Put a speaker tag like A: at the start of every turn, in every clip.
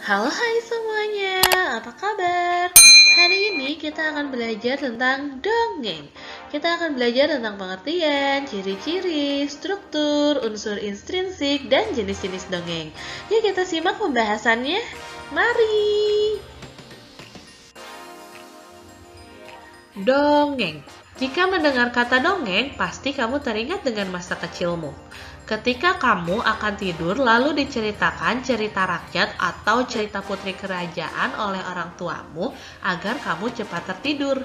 A: Halo hai semuanya, apa kabar? Hari ini kita akan belajar tentang dongeng. Kita akan belajar tentang pengertian, ciri-ciri, struktur, unsur intrinsik, dan jenis-jenis dongeng. Yuk kita simak pembahasannya. Mari! Dongeng. Jika mendengar kata dongeng, pasti kamu teringat dengan masa kecilmu. Ketika kamu akan tidur lalu diceritakan cerita rakyat atau cerita putri kerajaan oleh orang tuamu agar kamu cepat tertidur.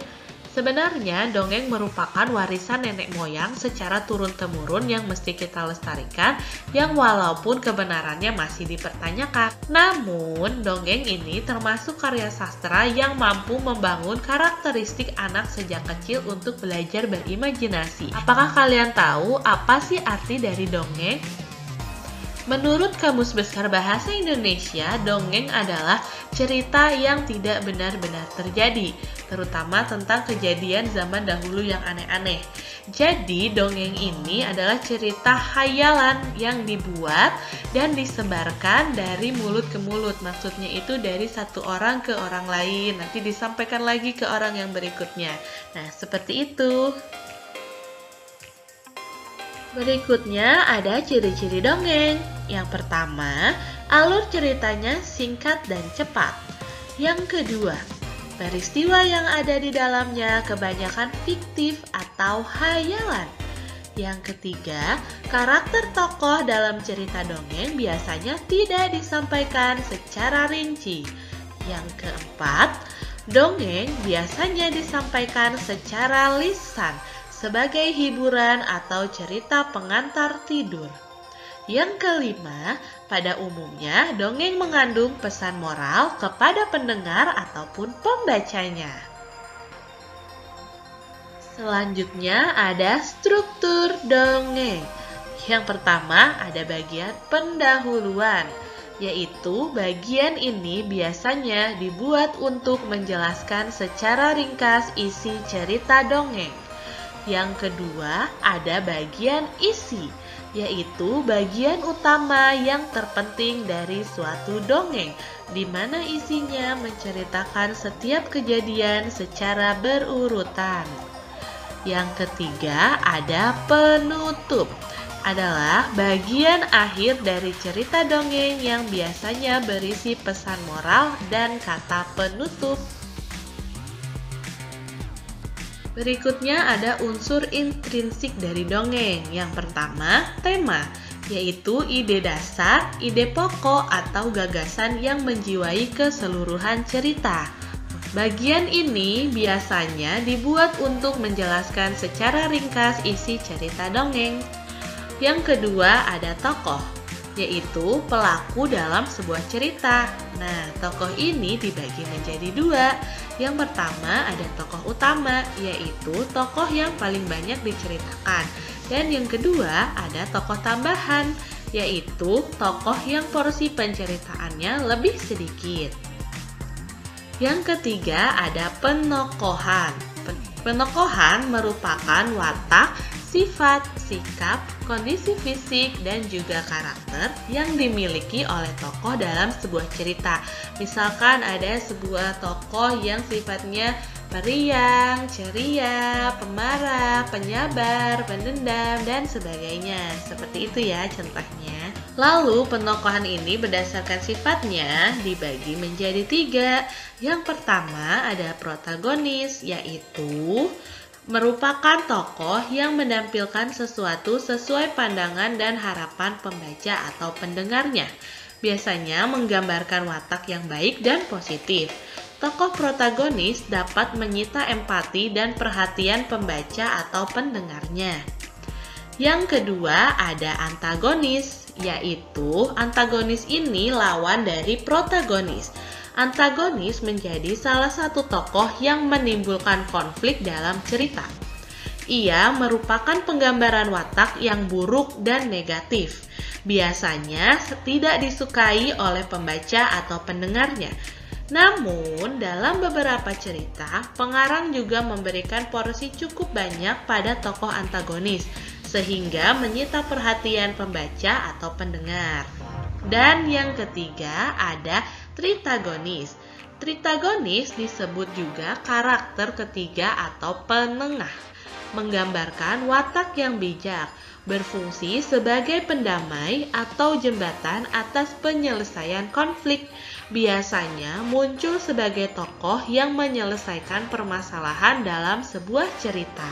A: Sebenarnya dongeng merupakan warisan nenek moyang secara turun-temurun yang mesti kita lestarikan, yang walaupun kebenarannya masih dipertanyakan. Namun, dongeng ini termasuk karya sastra yang mampu membangun karakteristik anak sejak kecil untuk belajar berimajinasi. Apakah kalian tahu apa sih arti dari dongeng? Menurut Kamus Besar Bahasa Indonesia, dongeng adalah cerita yang tidak benar-benar terjadi, terutama tentang kejadian zaman dahulu yang aneh-aneh. Jadi, dongeng ini adalah cerita khayalan yang dibuat dan disebarkan dari mulut ke mulut. Maksudnya itu dari satu orang ke orang lain, nanti disampaikan lagi ke orang yang berikutnya. Nah, seperti itu. Berikutnya ada ciri-ciri dongeng. Yang pertama, alur ceritanya singkat dan cepat. Yang kedua, peristiwa yang ada di dalamnya kebanyakan fiktif atau khayalan. Yang ketiga, karakter tokoh dalam cerita dongeng biasanya tidak disampaikan secara rinci. Yang keempat, dongeng biasanya disampaikan secara lisan sebagai hiburan atau cerita pengantar tidur. Yang kelima, pada umumnya dongeng mengandung pesan moral kepada pendengar ataupun pembacanya. Selanjutnya ada struktur dongeng. Yang pertama ada bagian pendahuluan, yaitu bagian ini biasanya dibuat untuk menjelaskan secara ringkas isi cerita dongeng. Yang kedua ada bagian isi, yaitu bagian utama yang terpenting dari suatu dongeng, di mana isinya menceritakan setiap kejadian secara berurutan. Yang ketiga ada penutup, adalah bagian akhir dari cerita dongeng yang biasanya berisi pesan moral dan kata penutup. Berikutnya ada unsur intrinsik dari dongeng. Yang pertama, tema, yaitu ide dasar, ide pokok, atau gagasan yang menjiwai keseluruhan cerita. Bagian ini biasanya dibuat untuk menjelaskan secara ringkas isi cerita dongeng. Yang kedua ada tokoh, yaitu pelaku dalam sebuah cerita. Nah, tokoh ini dibagi menjadi dua. Yang pertama ada tokoh utama, yaitu tokoh yang paling banyak diceritakan. Dan yang kedua ada tokoh tambahan, yaitu tokoh yang porsi penceritaannya lebih sedikit. Yang ketiga ada penokohan. Penokohan merupakan watak, sifat, sikap, kondisi fisik, dan juga karakter yang dimiliki oleh tokoh dalam sebuah cerita. Misalkan ada sebuah tokoh yang sifatnya periang, ceria, pemarah, penyabar, pendendam, dan sebagainya. Seperti itu ya contohnya. Lalu penokohan ini berdasarkan sifatnya dibagi menjadi 3. Yang pertama ada protagonis, yaitu merupakan tokoh yang menampilkan sesuatu sesuai pandangan dan harapan pembaca atau pendengarnya. Biasanya menggambarkan watak yang baik dan positif. Tokoh protagonis dapat menyita empati dan perhatian pembaca atau pendengarnya. Yang kedua ada antagonis, yaitu antagonis ini lawan dari protagonis. Antagonis menjadi salah satu tokoh yang menimbulkan konflik dalam cerita. Ia merupakan penggambaran watak yang buruk dan negatif. Biasanya tidak disukai oleh pembaca atau pendengarnya. Namun, dalam beberapa cerita, pengarang juga memberikan porsi cukup banyak pada tokoh antagonis, sehingga menyita perhatian pembaca atau pendengar. Dan yang ketiga ada Tritagonis. Tritagonis disebut juga karakter ketiga atau penengah, menggambarkan watak yang bijak, berfungsi sebagai pendamai atau jembatan atas penyelesaian konflik. Biasanya muncul sebagai tokoh yang menyelesaikan permasalahan dalam sebuah cerita.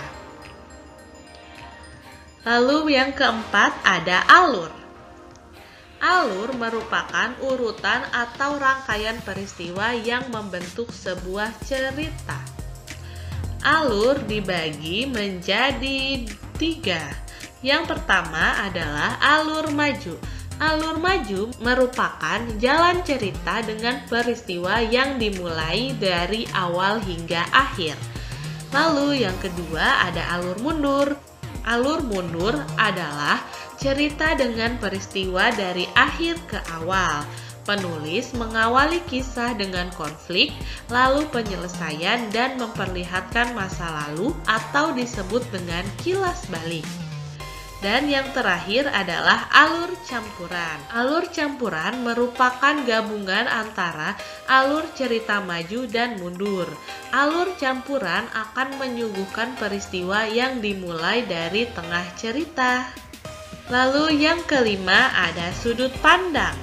A: Lalu yang keempat ada alur. Alur merupakan urutan atau rangkaian peristiwa yang membentuk sebuah cerita. Alur dibagi menjadi 3. Yang pertama adalah alur maju. Alur maju merupakan jalan cerita dengan peristiwa yang dimulai dari awal hingga akhir. Lalu yang kedua ada alur mundur. Alur mundur adalah cerita dengan peristiwa dari akhir ke awal. Penulis mengawali kisah dengan konflik, lalu penyelesaian dan memperlihatkan masa lalu atau disebut dengan kilas balik. Dan yang terakhir adalah alur campuran. Alur campuran merupakan gabungan antara alur cerita maju dan mundur. Alur campuran akan menyuguhkan peristiwa yang dimulai dari tengah cerita. Lalu yang kelima ada sudut pandang.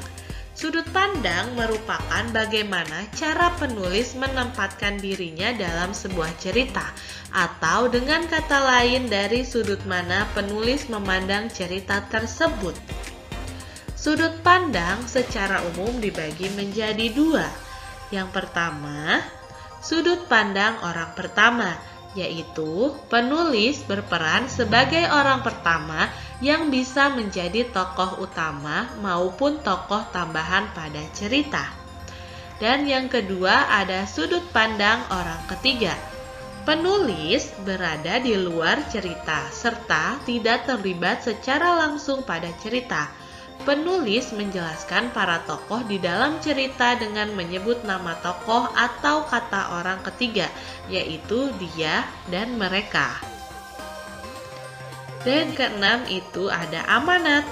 A: Sudut pandang merupakan bagaimana cara penulis menempatkan dirinya dalam sebuah cerita, atau dengan kata lain dari sudut mana penulis memandang cerita tersebut. Sudut pandang secara umum dibagi menjadi 2. Yang pertama, sudut pandang orang pertama, yaitu penulis berperan sebagai orang pertama yang bisa menjadi tokoh utama maupun tokoh tambahan pada cerita. Dan yang kedua ada sudut pandang orang ketiga. Penulis berada di luar cerita serta tidak terlibat secara langsung pada cerita. Penulis menjelaskan para tokoh di dalam cerita dengan menyebut nama tokoh atau kata orang ketiga, yaitu dia dan mereka. Dan keenam itu ada amanat.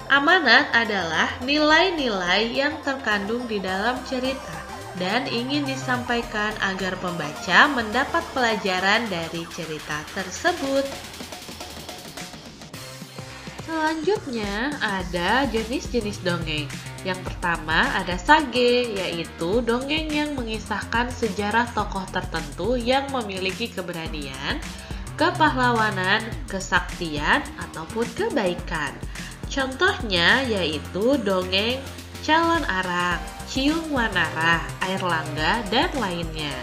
A: Amanat adalah nilai-nilai yang terkandung di dalam cerita dan ingin disampaikan agar pembaca mendapat pelajaran dari cerita tersebut. Selanjutnya ada jenis-jenis dongeng. Yang pertama ada sage, yaitu dongeng yang mengisahkan sejarah tokoh tertentu yang memiliki keberanian, kepahlawanan, kesaktian, ataupun kebaikan. Contohnya yaitu dongeng Calon Arang, Ciung Wanara, Air Langga, dan lainnya.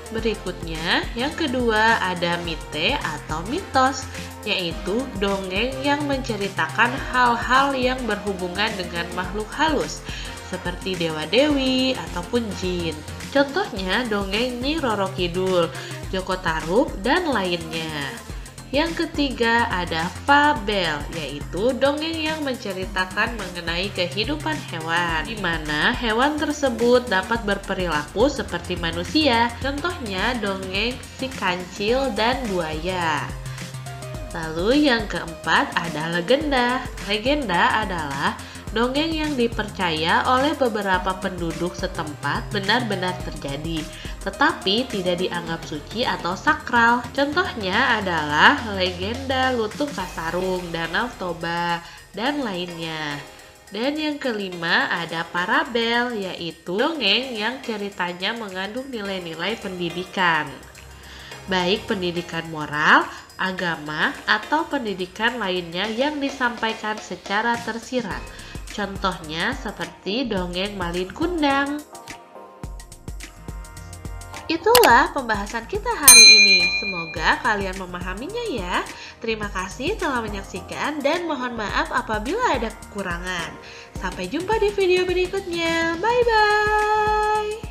A: Berikutnya, yang kedua ada mite atau mitos, yaitu dongeng yang menceritakan hal-hal yang berhubungan dengan makhluk halus, seperti dewa-dewi ataupun jin. Contohnya dongeng Nyi Roro Kidul, Joko Tarub, dan lainnya. Yang ketiga ada fabel, yaitu dongeng yang menceritakan mengenai kehidupan hewan, di mana hewan tersebut dapat berperilaku seperti manusia. Contohnya dongeng Si Kancil dan Buaya. Lalu yang keempat ada legenda. Legenda adalah dongeng yang dipercaya oleh beberapa penduduk setempat benar-benar terjadi, tetapi tidak dianggap suci atau sakral. Contohnya adalah legenda Lutung Kasarung, Danau Toba, dan lainnya. Dan yang kelima ada parabel, yaitu dongeng yang ceritanya mengandung nilai-nilai pendidikan, baik pendidikan moral, agama, atau pendidikan lainnya yang disampaikan secara tersirat. Contohnya seperti dongeng Malin Kundang. Itulah pembahasan kita hari ini. Semoga kalian memahaminya ya. Terima kasih telah menyaksikan dan mohon maaf apabila ada kekurangan. Sampai jumpa di video berikutnya. Bye-bye.